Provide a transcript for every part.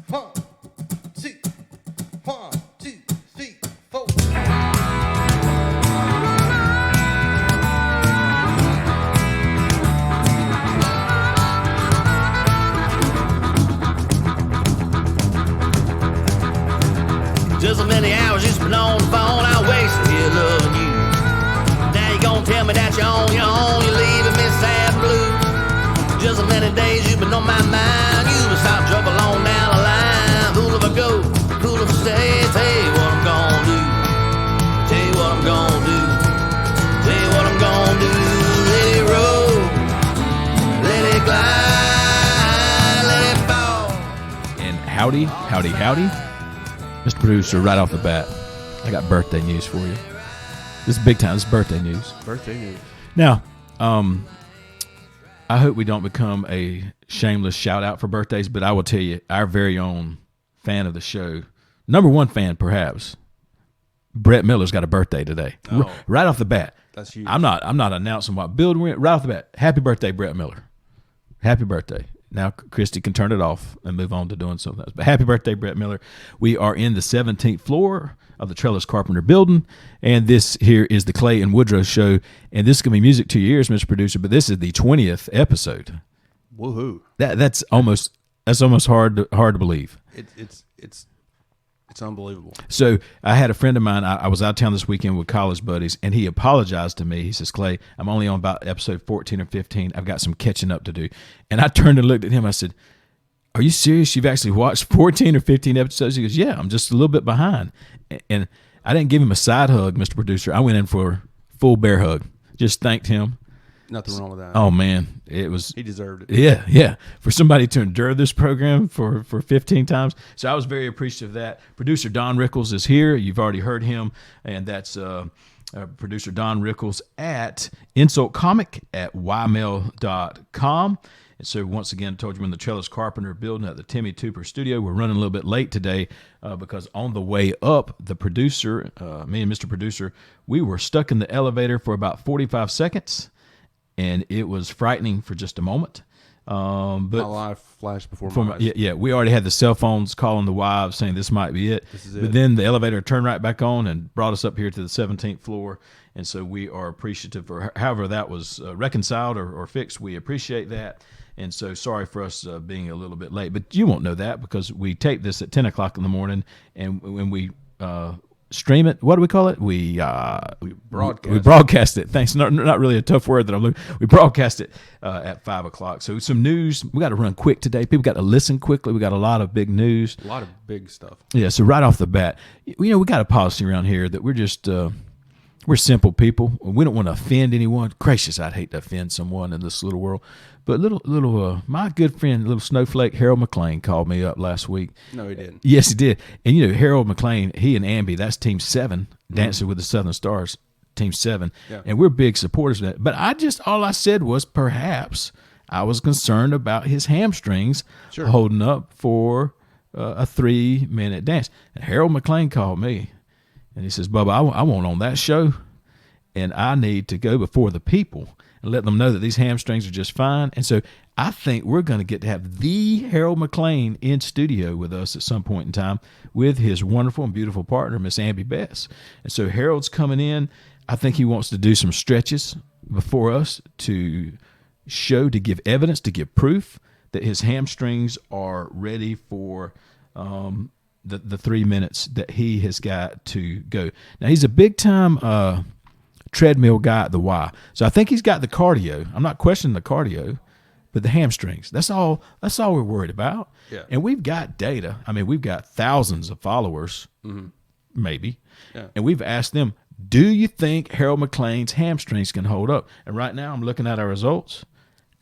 1, 2, 1, 2, 3, 4. Just so many hours you spent on the phone, I wasted here loving you. Now you gonna tell me that you're on your own, you're leaving me sad and blue. Just so many days you've been on my mind, you been stop trouble on down the line. Cool if I go, cool if I stay, tell you what I'm gonna do. Tell you what I'm gonna do. Tell you what I'm gonna do. Let it roll, let it glide, let it fall. And howdy, howdy, howdy. Mr. Producer, right off the bat, I got birthday news for you. This is big time. This is birthday news. Birthday news. Now, I hope we don't become a shameless shout out for birthdays, but I will tell you, our very own fan of the show, number one fan perhaps, Brett Miller's got a birthday today. Oh. Right off the bat. That's huge. I'm not announcing what building we're in. Right off the bat. Happy birthday, Brett Miller. Happy birthday. Now Christy can turn it off and move on to doing something else. But happy birthday, Brett Miller. We are in the 17th floor of the Trellis Carpenter building, and this here is the Clay and Woodrow show, and this is going to be music to your ears, Mr. Producer, but this is the 20th episode. Woohoo. That's almost hard to believe. It's unbelievable. So I had a friend of mine, I was out of town this weekend with college buddies, and he apologized to me. He says, Clay, I'm only on about episode 14 or 15. I've got some catching up to do. And I turned and looked at him. I said, are you serious? You've actually watched 14 or 15 episodes? He goes, yeah, I'm just a little bit behind. And I didn't give him a side hug, Mr. Producer. I went in for a full bear hug. Just thanked him. Nothing wrong with that. Oh, man. It was. He deserved it. Yeah. For somebody to endure this program for 15 times. So I was very appreciative of that. Producer Don Rickles is here. You've already heard him. And that's producer Don Rickles at insultcomic@ymail.com. And so once again, I told you we're in the Trellis Carpenter building at the Timmy Tooper studio. We're running a little bit late today because on the way up, the producer, me and Mr. Producer, we were stuck in the elevator for about 45 seconds. And it was frightening for just a moment. But my life flashed before my eyes. Yeah, we already had the cell phones calling the wives saying this might be it. This is it. But then the elevator turned right back on and brought us up here to the 17th floor. And so we are appreciative for however that was reconciled or fixed. We appreciate that. And so sorry for us being a little bit late. But you won't know that because we tape this at 10 o'clock in the morning. And when we stream it, what do we call it? We broadcast it. Thanks. Not really a tough word that I'm looking. We broadcast it at 5 o'clock. So some news. We got to run quick today. People got to listen quickly. We got a lot of big news. A lot of big stuff. Yeah. So right off the bat, we got a policy around here that we're just we're simple people. We don't want to offend anyone. Gracious, I'd hate to offend someone in this little world. But little my good friend, little snowflake Harold McLean called me up last week. No, he didn't. Yes, he did. And Harold McLean, he and Amby, that's Team 7, Dancing with the Southern Stars, Team 7. Yeah. And we're big supporters of that. But all I said was perhaps I was concerned about his hamstrings holding up for a 3-minute dance. And Harold McLean called me and he says, Bubba, I want on that show and I need to go before the people and let them know that these hamstrings are just fine. And so I think we're going to get to have the Harold McLean in studio with us at some point in time with his wonderful and beautiful partner, Miss Amby Bess. And so Harold's coming in. I think he wants to do some stretches before us to give evidence, to give proof that his hamstrings are ready for the 3 minutes that he has got to go. Now, he's a big-time treadmill guy at the Y. So I think he's got the cardio. I'm not questioning the cardio, but the hamstrings. That's all we're worried about. Yeah. And we've got data. I mean, we've got thousands of followers, maybe. Yeah. And we've asked them, do you think Harold McLean's hamstrings can hold up? And right now I'm looking at our results.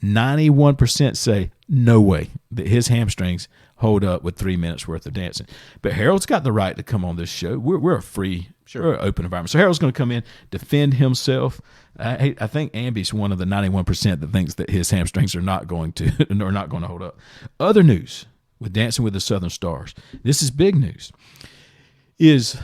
91% say no way that his hamstrings hold up with 3 minutes worth of dancing. But Harold's got the right to come on this show. We're a free, we're an open environment. So Harold's going to come in, defend himself. I think Amby's one of the 91% that thinks that his hamstrings are not going to hold up. Other news with Dancing with the Southern Stars. This is big news. Is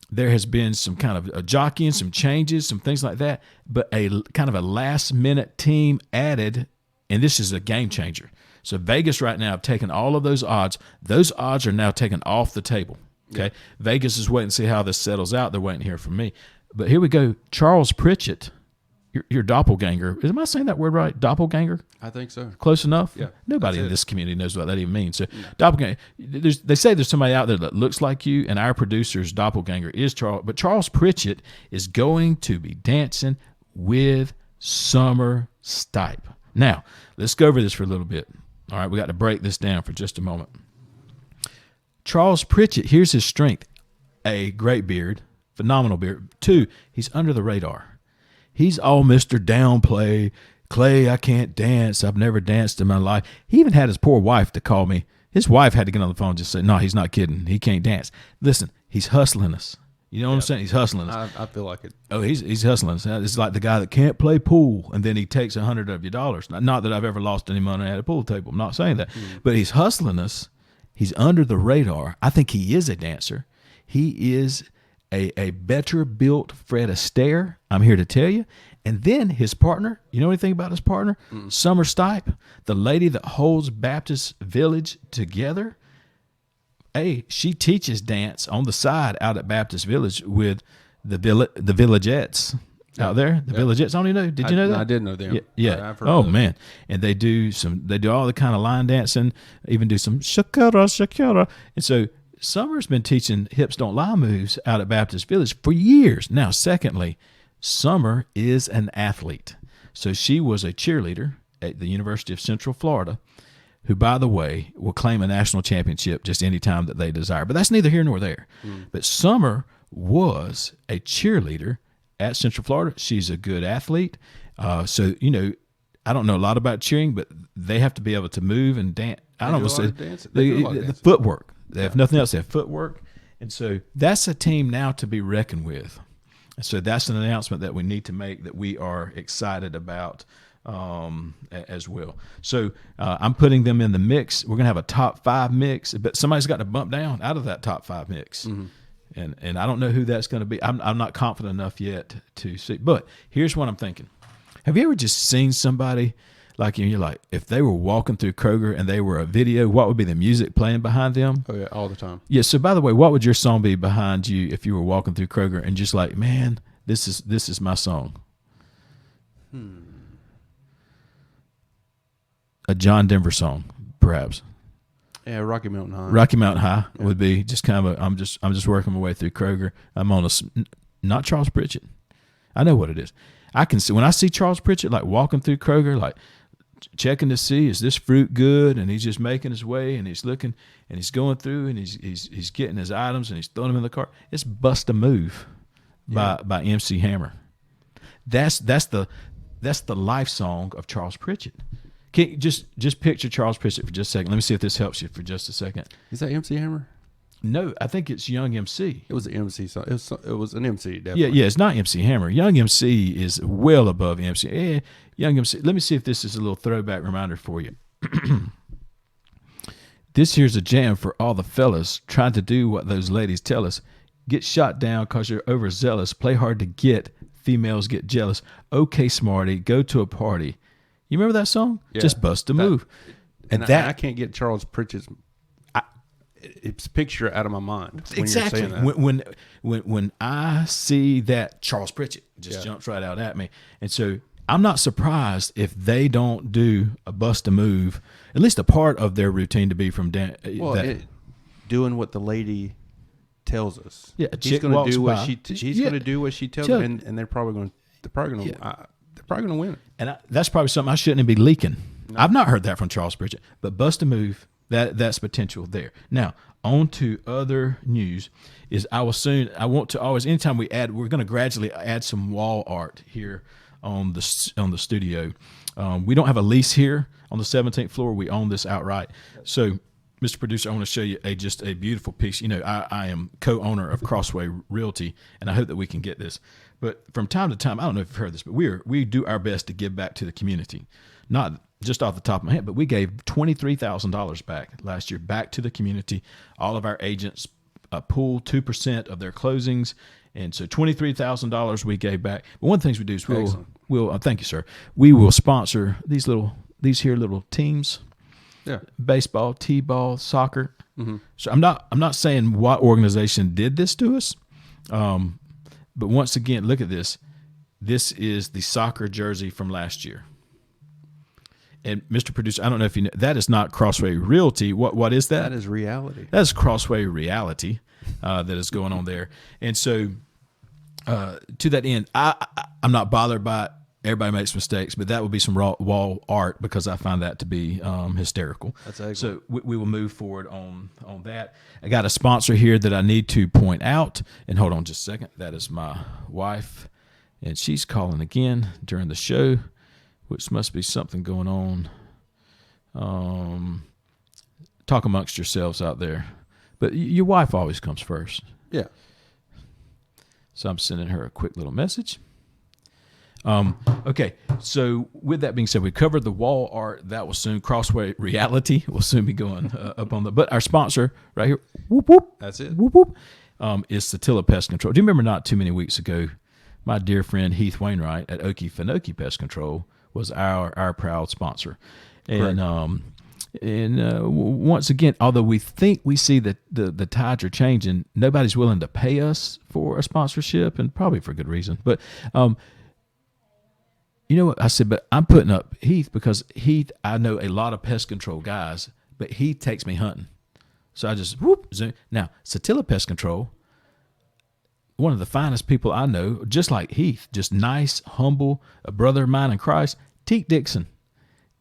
there has been some kind of a jockeying, some changes, some things like that, but a kind of a last-minute team added, and this is a game changer. So Vegas right now have taken all of those odds. Those odds are now taken off the table. Okay. Yeah. Vegas is waiting to see how this settles out. They're waiting to hear from me. But here we go. Charles Pritchett, your doppelganger. Am I saying that word right? Doppelganger? I think so. Close enough? Yeah. Nobody in this community knows what that even means. So doppelganger. They say there's somebody out there that looks like you, and our producer's doppelganger is Charles. But Charles Pritchett is going to be dancing with Summer Stipe. Now, let's go over this for a little bit. All right, we got to break this down for just a moment. Charles Pritchett, here's his strength. A, great beard, phenomenal beard. 2, he's under the radar. He's all Mr. Downplay. Clay, I can't dance. I've never danced in my life. He even had his poor wife to call me. His wife had to get on the phone and just say, no, he's not kidding. He can't dance. Listen, he's hustling us. You know what I'm saying? He's hustling us. I feel like it. Oh, he's hustling us. It's like the guy that can't play pool, and then he takes $100 of your dollars. Not that I've ever lost any money at a pool table. I'm not saying that. But he's hustling us. He's under the radar. I think he is a dancer. He is a better built Fred Astaire, I'm here to tell you. And then his partner, you know anything about his partner? Summer Stipe, the lady that holds Baptist Village together. Hey, she teaches dance on the side out at Baptist Village with the Villagettes out there. The Villagettes. I don't even know. Did you know that? I did know them. Yeah. I've heard Oh of them. man, and they do all the kind of line dancing. Even do some shakira. And so Summer's been teaching hips don't lie moves out at Baptist Village for years now. Secondly, Summer is an athlete, so she was a cheerleader at the University of Central Florida, who, by the way, will claim a national championship just any time that they desire. But that's neither here nor there. But Summer was a cheerleader at Central Florida. She's a good athlete. So, I don't know a lot about cheering, but they have to be able to move and dance. I don't know. The footwork. They have nothing else. They have footwork. And so that's a team now to be reckoned with. And so that's an announcement that we need to make that we are excited about as well. So I'm putting them in the mix. We're going to have a top 5 mix, but somebody's got to bump down out of that top 5 mix. And I don't know who that's going to be. I'm not confident enough yet to see. But here's what I'm thinking. Have you ever just seen somebody like you're like, if they were walking through Kroger and they were a video, what would be the music playing behind them? Oh, yeah, all the time. Yeah, so by the way, what would your song be behind you if you were walking through Kroger and just like, man, this is my song? A John Denver song, perhaps. Yeah, Rocky Mountain High. Rocky Mountain High would be just kind of I'm just working my way through Kroger. I'm on not Charles Pritchett. I know what it is. I can see when I see Charles Pritchett like walking through Kroger, like checking to see is this fruit good, and he's just making his way and he's looking and he's going through and he's getting his items and he's throwing them in the cart. It's Busta Move by MC Hammer. That's the life song of Charles Pritchett. Can you just picture Charles Pritchett for just a second. Let me see if this helps you for just a second. Is that MC Hammer? No, I think it's Young MC. It was an MC song. It was an MC, definitely. Yeah, it's not MC Hammer. Young MC is well above MC. Young MC. Let me see if this is a little throwback reminder for you. This here's a jam for all the fellas trying to do what those ladies tell us. Get shot down because you're overzealous. Play hard to get. Females get jealous. Okay, smarty, go to a party. You remember that song? Yeah, just bust a move. And I can't get Charles Pritchett's it's picture out of my mind. Exactly. When you're saying that. When I see that, Charles Pritchett just jumps right out at me. And so I'm not surprised if they don't do a bust a move, at least a part of their routine to be from doing what the lady tells us. Yeah, he's going to do what she's going to do what she tells him, and they're probably going to win it. And that's probably something I shouldn't be leaking. No. I've not heard that from Charles Pritchett, but bust a move. That's potential there. Now, on to other news is I want to always, anytime we're going to gradually add some wall art here on the studio. We don't have a lease here on the 17th floor. We own this outright. So, Mr. Producer, I want to show you just a beautiful piece. You know, I am co-owner of Crossway Realty, and I hope that we can get this. But from time to time, I don't know if you've heard this, but we do our best to give back to the community. Not just off the top of my head, but we gave $23,000 back last year back to the community. All of our agents pooled 2% of their closings, and so $23,000 we gave back. But one of the things we do is we'll thank you, sir. We will sponsor these little teams. Yeah. Baseball, t-ball, soccer. So I'm not saying what organization did this to us, but once again, look at this. This is the soccer jersey from last year. And Mr. Producer, I don't know if you know, that is not Crossway Realty. What is that? That is reality. That's Crossway Reality that is going on there. And so to that end, I'm not bothered by it. Everybody makes mistakes, but that would be some raw wall art because I find that to be hysterical. That's excellent. So we will move forward on that. I got a sponsor here that I need to point out. And hold on just a second. That is my wife, and she's calling again during the show, which must be something going on. Talk amongst yourselves out there. But your wife always comes first. Yeah. So I'm sending her a quick little message. Okay, so with that being said, we covered the wall art. That will soon, Crossway Reality will soon be going up on the, but our sponsor right here, whoop, whoop. That's it. Whoop, whoop, is Satilla Pest Control. Do you remember not too many weeks ago, my dear friend Heath Wainwright at Okefenokee Pest Control was our proud sponsor. And once again, although we think we see that the tides are changing, nobody's willing to pay us for a sponsorship, and probably for good reason. But you know what I said? But I'm putting up Heath because Heath, I know a lot of pest control guys, but Heath takes me hunting. So I just zoom. Now, Satilla Pest Control, one of the finest people I know, just like Heath, just nice, humble, a brother of mine in Christ, Teak Dixon.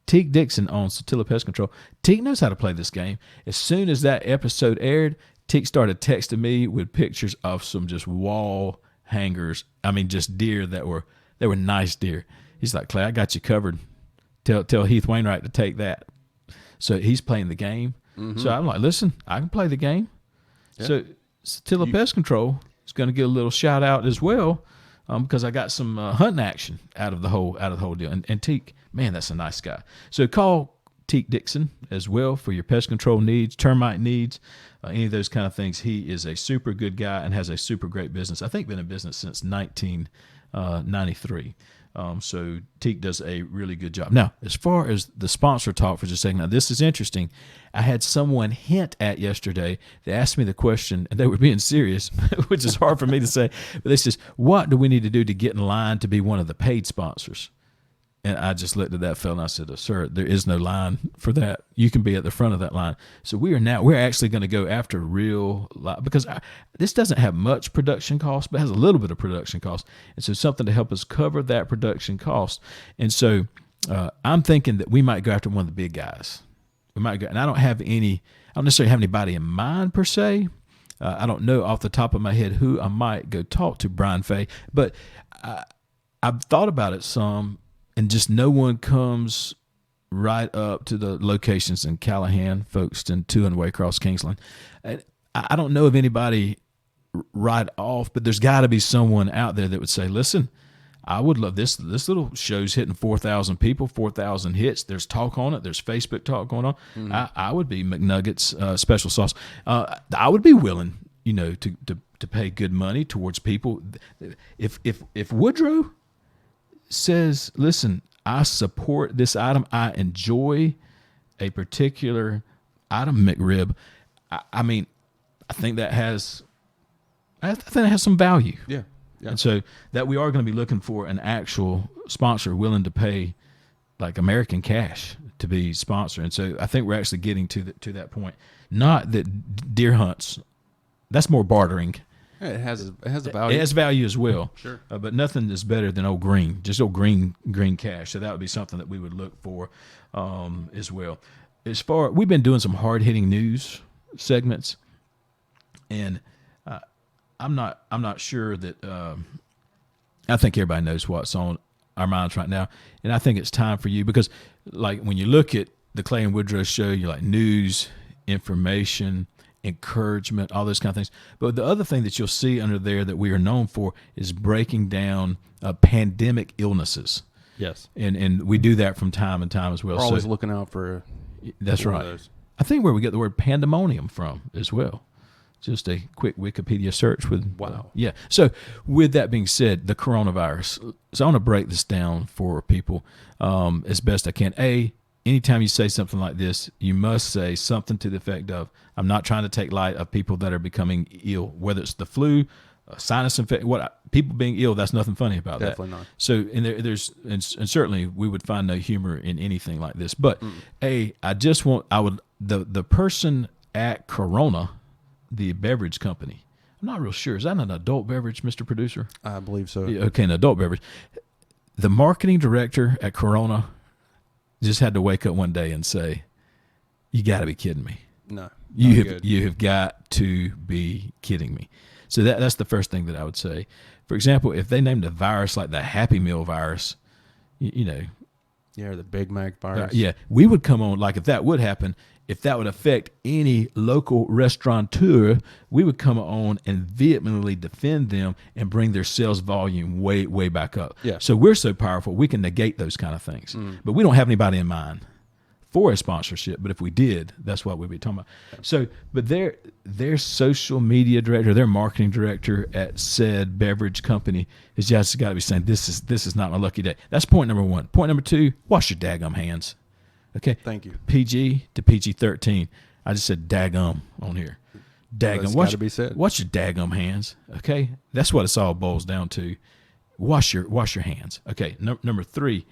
Teak Dixon on Satilla Pest Control. Teak knows how to play this game. As soon as that episode aired, Teak started texting me with pictures of some just wall hangers. I mean, just deer they were nice deer. He's like, Clay, I got you covered. Tell Heath Wainwright to take that. So he's playing the game. Mm-hmm. So I'm like, listen, I can play the game. Yeah. So Satilla Pest Control is going to get a little shout out as well, because I got some hunting action out of the whole deal. And Teak, man, that's a nice guy. So call Teak Dixon as well for your pest control needs, termite needs, any of those kind of things. He is a super good guy and has a super great business. I think been in business since 1993. So Teak does a really good job. Now, as far as the sponsor talk for just a second, now this is interesting. I had someone hint at yesterday. They asked me the question, and they were being serious, which is hard for me to say. But they says, what do we need to do to get in line to be one of the paid sponsors? And I just looked at that fellow and I said, sir, there is no line for that. You can be at the front of that line. So we're actually going to go after real, because this doesn't have much production cost, but has a little bit of production cost. And so something to help us cover that production cost. And so I'm thinking that we might go after one of the big guys. We might go, and I don't necessarily have anybody in mind per se. I don't know off the top of my head who I might go talk to, Brian Fay, but I've thought about it some. And just no one comes right up to the locations in Callahan, Folkestone, to and Waycross, Kingsland. I don't know of anybody right off, but there's got to be someone out there that would say, listen, I would love this. This little show's hitting 4,000 people, 4,000 hits. There's talk on it. There's Facebook talk going on. Mm-hmm. I would be McNuggets special sauce. I would be willing, to pay good money towards people. If Woodrow says, listen, I support this item, I enjoy a particular item, McRib, I think that has some value. Yeah. And so that we are going to be looking for an actual sponsor willing to pay like American cash to be sponsored. And so I think we're actually getting to that point. Not that deer hunts, that's more bartering. Yeah, it has a value. It has value as well. Sure. But nothing is better than old green cash. So that would be something that we would look for as well. We've been doing some hard hitting news segments, and I'm not sure that I think everybody knows what's on our minds right now, and I think it's time for you, because like when you look at the Clay and Woodrow show, you're like news, information, encouragement, all those kind of things. But the other thing that you'll see under there that we are known for is breaking down pandemic illnesses. Yes. And we do that from time to time as well. We're always looking out for that's right. I think where we get the word pandemonium from as well. Just a quick Wikipedia search with wow. Yeah. So with that being said, the coronavirus. So I want to break this down for people as best I can. anytime you say something like this, you must say something to the effect of, I'm not trying to take light of people that are becoming ill, whether it's the flu, sinus infection, people being ill, that's nothing funny about that. Definitely not. So, and certainly we would find no humor in anything like this. But the person at Corona, the beverage company, I'm not real sure. Is that an adult beverage, Mr. Producer? I believe so. Yeah, okay, an adult beverage. The marketing director at Corona just had to wake up one day and say, "You got to be kidding me! No, you have got to be kidding me!" So that's the first thing that I would say. For example, if they named a virus like the Happy Meal virus, you know, yeah, or the Big Mac virus, we would come on, like if that would happen, if that would affect any local restaurateur, we would come on and vehemently defend them and bring their sales volume way, way back up. Yeah. So we're so powerful, we can negate those kind of things. But we don't have anybody in mind for a sponsorship. But if we did, that's what we'd be talking about. So, but their social media director, their marketing director at said beverage company has just got to be saying, this is not my lucky day. That's point number one. Point number two, wash your daggum hands. Okay. Thank you. PG to PG-13. I just said daggum on here. Daggum. That's gotta be said. Wash your daggum hands. Okay. That's what it's all boils down to. Wash your hands. Okay. Number three,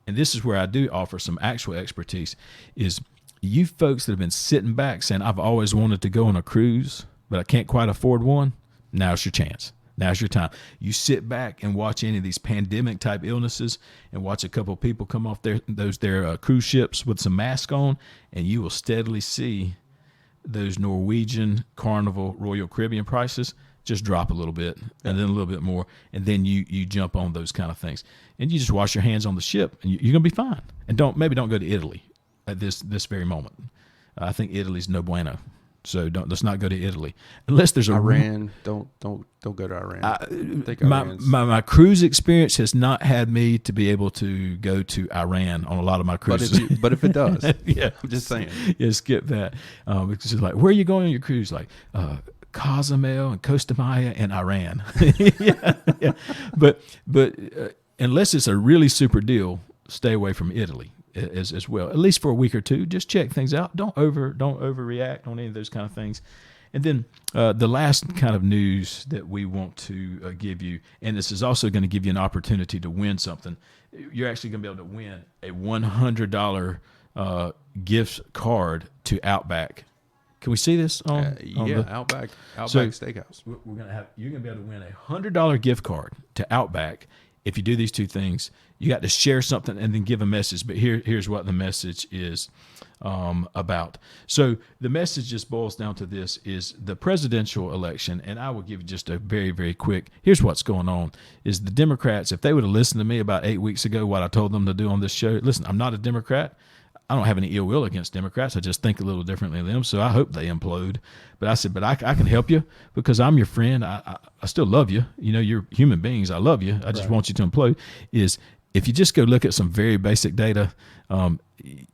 and this is where I do offer some actual expertise, is you folks that have been sitting back saying, I've always wanted to go on a cruise, but I can't quite afford one. Now's your chance. Now's your time. You sit back and watch any of these pandemic type illnesses and watch a couple of people come off their cruise ships with some mask on, and you will steadily see those Norwegian, Carnival, Royal Caribbean prices just drop a little bit and then a little bit more. And then you jump on those kind of things, and you just wash your hands on the ship and you're going to be fine. And don't go to Italy at this very moment. I think Italy's no bueno. So let's not go to Italy unless there's a Iran. Don't go to Iran. My cruise experience has not had me to be able to go to Iran on a lot of my cruises. But if it does, yeah, I'm just saying. Yeah, skip that. It's just like, where are you going on your cruise? Like Cozumel and Costa Maya and Iran. yeah. But unless it's a really super deal, stay away from Italy as well, at least for a week or two. Just check things out. Don't overreact on any of those kind of things. And then the last kind of news that we want to give you, and this is also going to give you an opportunity to win something. You're actually going to be able to win a $100 gift card to Outback. Can we see this on Outback Steakhouse. You're gonna be able to win a $100 gift card to Outback if you do these two things. You got to share something and then give a message. But here's what the message is about. So the message just boils down to this: is the presidential election, and I will give you just a very, very quick. Here's what's going on: is the Democrats, if they would have listened to me about 8 weeks ago, what I told them to do on this show. Listen, I'm not a Democrat. I don't have any ill will against Democrats. I just think a little differently than them, so I hope they implode. But I said, I can help you because I'm your friend. I still love you. You know, you're human beings. I love you. I just want you to implode. Is if you just go look at some very basic data,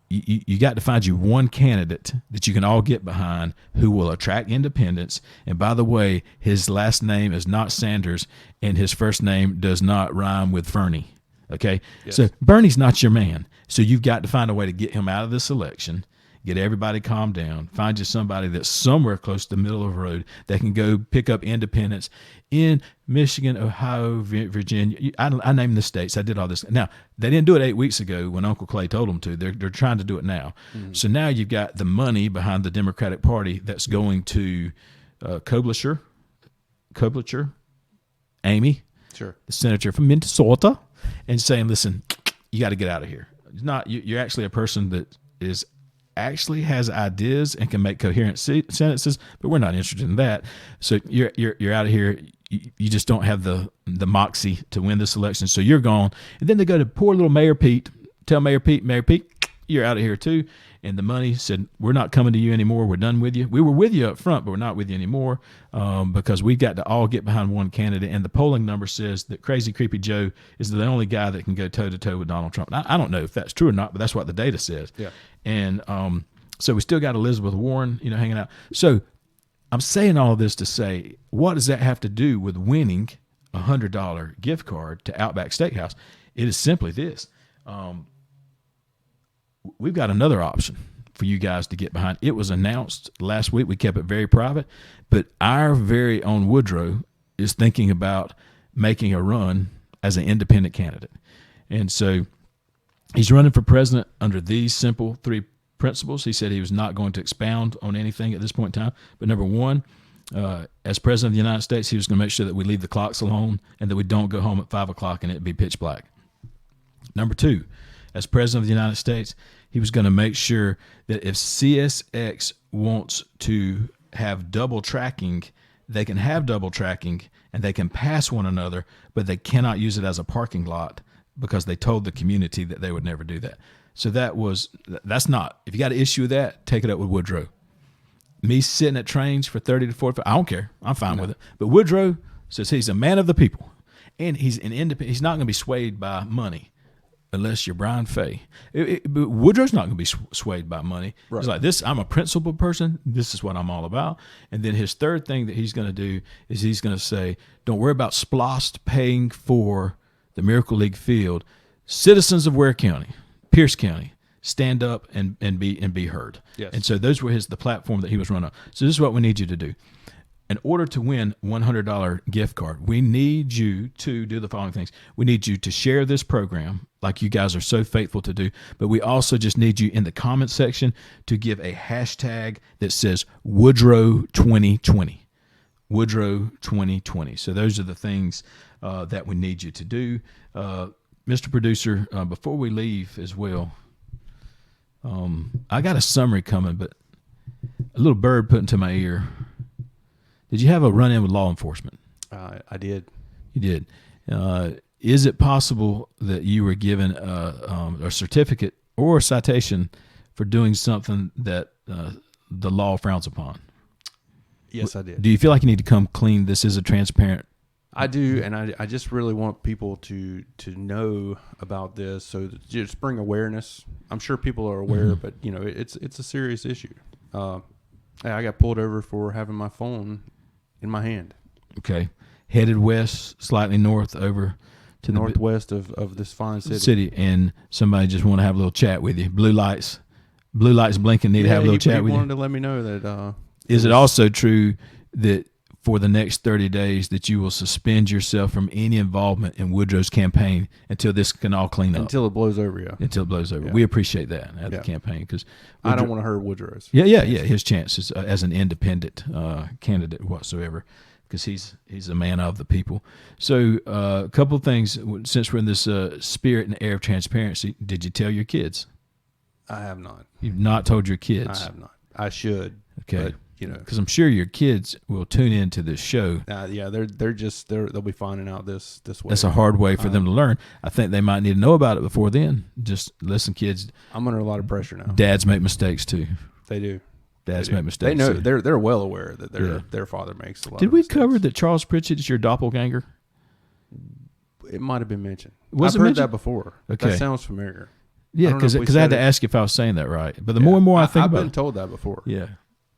you got to find you one candidate that you can all get behind who will attract independents. And by the way, his last name is not Sanders, and his first name does not rhyme with Fernie. Okay, yes. So Bernie's not your man. So you've got to find a way to get him out of this election, get everybody calmed down, find you somebody that's somewhere close to the middle of the road that can go pick up independents in Michigan, Ohio, Virginia. I named the states. I did all this. Now, they didn't do it 8 weeks ago when Uncle Clay told them to. They're trying to do it now. Mm-hmm. So now you've got the money behind the Democratic Party that's going to Klobuchar, Amy, sure, the senator from Minnesota, and saying, listen, you got to get out of here. It's not you're actually a person that actually has ideas and can make coherent sentences, but we're not interested in that. So you're out of here. You just don't have the moxie to win this election, so you're gone. And then they go to poor little Mayor Pete, tell Mayor Pete, you're out of here too. And the money said, we're not coming to you anymore. We're done with you. We were with you up front, but we're not with you anymore because we've got to all get behind one candidate. And the polling number says that Crazy Creepy Joe is the only guy that can go toe-to-toe with Donald Trump. Now, I don't know if that's true or not, but that's what the data says. Yeah. And so we still got Elizabeth Warren, hanging out. So I'm saying all this to say, what does that have to do with winning a $100 gift card to Outback Steakhouse? It is simply this. we've got another option for you guys to get behind. It was announced last week. We kept it very private, but our very own Woodrow is thinking about making a run as an independent candidate. And so he's running for president under these simple 3 principles. He said he was not going to expound on anything at this point in time. But number one, as president of the United States, he was going to make sure that we leave the clocks alone and that we don't go home at 5 o'clock and it be pitch black. Number two, as president of the United States, he was going to make sure that if CSX wants to have double tracking, they can have double tracking and they can pass one another, but they cannot use it as a parking lot because they told the community that they would never do that. So that's not, if you got an issue with that, take it up with Woodrow. Me sitting at trains for 30 to 45, I don't care. I'm fine with it. But Woodrow says he's a man of the people and he's an independent. He's not going to be swayed by money. Unless you're Brian Fay. But Woodrow's not going to be swayed by money. Right. He's like, this, I'm a principled person. This is what I'm all about. And then his third thing that he's going to do is he's going to say, don't worry about SPLOST paying for the Miracle League field. Citizens of Ware County, Pierce County, stand up and be heard. Yes. And so those were the platform that he was running on. So this is what we need you to do. In order to win $100 gift card, we need you to do the following things. We need you to share this program like you guys are so faithful to do, but we also just need you in the comment section to give a hashtag that says Woodrow 2020. Woodrow 2020. So those are the things that we need you to do. Mr. Producer, before we leave as well, I got a summary coming, but a little bird put into my ear. Did you have a run-in with law enforcement? I did. You did. Is it possible that you were given a certificate or a citation for doing something that the law frowns upon? Yes, I did. Do you feel like you need to come clean? This is a transparent. I do, and I just really want people to know about this, so just bring awareness. I'm sure people are aware, but it's a serious issue. I got pulled over for having my phone in my hand. Okay. Headed west, slightly north over to northwest of this fine city. And somebody just want to have a little chat with you. Blue lights blinking, need to have a little chat with you. He wanted to let me know that. Is it also true that for the next 30 days that you will suspend yourself from any involvement in Woodrow's campaign until this can all clean up? Until it blows over, yeah. Until it blows over. Yeah. We appreciate that at the campaign because I don't want to hurt Woodrow's. Yeah. His chances as an independent candidate whatsoever, because he's a man of the people. So a couple of things, since we're in this spirit and air of transparency, did you tell your kids? I have not. You've not told your kids? I have not. I should. Okay. But, because I'm sure your kids will tune into this show. They'll be finding out this way. That's a hard way for them to learn. I think they might need to know about it before then. Just listen, kids. I'm under a lot of pressure now. Dads make mistakes too. They do. Dads make mistakes. They know. Too. They're well aware that their father makes a lot. Did we cover that Charles Pritchett is your doppelganger? It might have been mentioned. I've heard that before. Okay, that sounds familiar. Yeah, because I had to ask you if I was saying that right. But the more and more I think about it, I've been told that before. Yeah.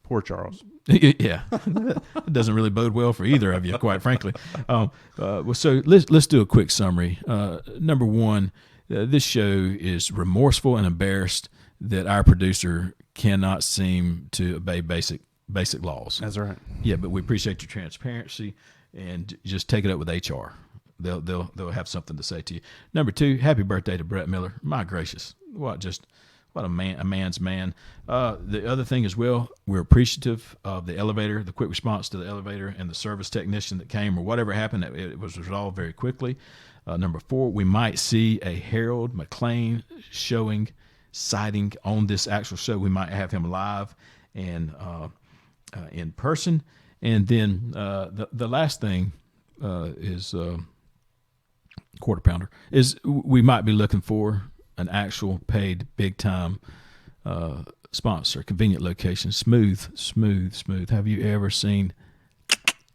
Poor Charles. Yeah, it doesn't really bode well for either of you, quite frankly. So let's do a quick summary. Number one, this show is remorseful and embarrassed that our producer cannot seem to obey basic laws. That's right. Yeah, but we appreciate your transparency and just take it up with HR. They'll have something to say to you. Number two, happy birthday to Brett Miller. My gracious, what a man's man. The other thing as well, we're appreciative of the elevator, the quick response to the elevator, and the service technician that came or whatever happened. It was resolved very quickly. Number four, we might see a Harold McLean sighting on this actual show. We might have him live and in person. And then the last thing is quarter pounder is we might be looking for an actual paid big time sponsor, convenient location, smooth. Have you ever seen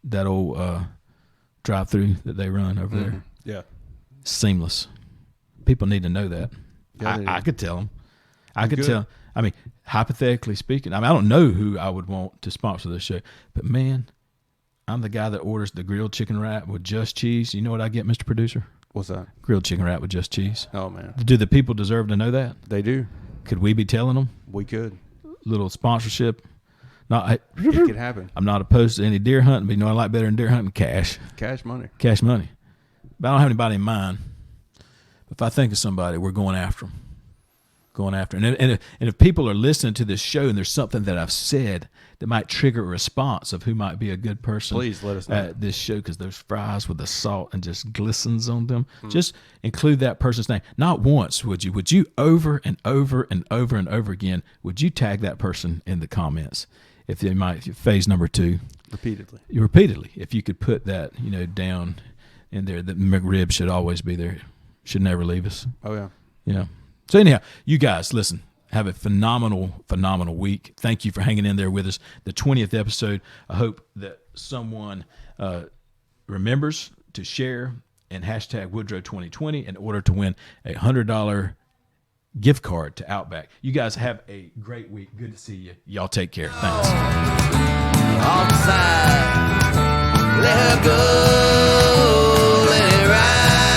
that old drive through that they run over there? Yeah. Seamless. People need to know that. Yeah, I could tell them. I could tell. I mean, hypothetically speaking, I don't know who I would want to sponsor this show, but man, I'm the guy that orders the grilled chicken wrap with just cheese. You know what I get, Mr. Producer? What's that? Grilled chicken wrap with just cheese. Oh, man. Do the people deserve to know that? They do. Could we be telling them? We could. Little sponsorship. It could happen. I'm not opposed to any deer hunting, but you know I like better than deer hunting? Cash. Cash money. Cash money. But I don't have anybody in mind. If I think of somebody, we're going after them. Going after them. And if people are listening to this show and there's something that I've said that might trigger a response of who might be a good person, please let us know. At this show, because those fries with the salt and just glistens on them, just include that person's name. Not once, would you? Would you over and over and over and over again, would you tag that person in the comments? If they might, phase number 2. Repeatedly. If you could put that, down in there, that McRib should always be there. Should never leave us. Oh, yeah. Yeah. So anyhow, you guys, listen, have a phenomenal, phenomenal week. Thank you for hanging in there with us. The 20th episode. I hope that someone remembers to share and hashtag Woodrow 2020 in order to win a $100 gift card to Outback. You guys have a great week. Good to see you. Y'all take care. Thanks. On the side, let her go, let it ride.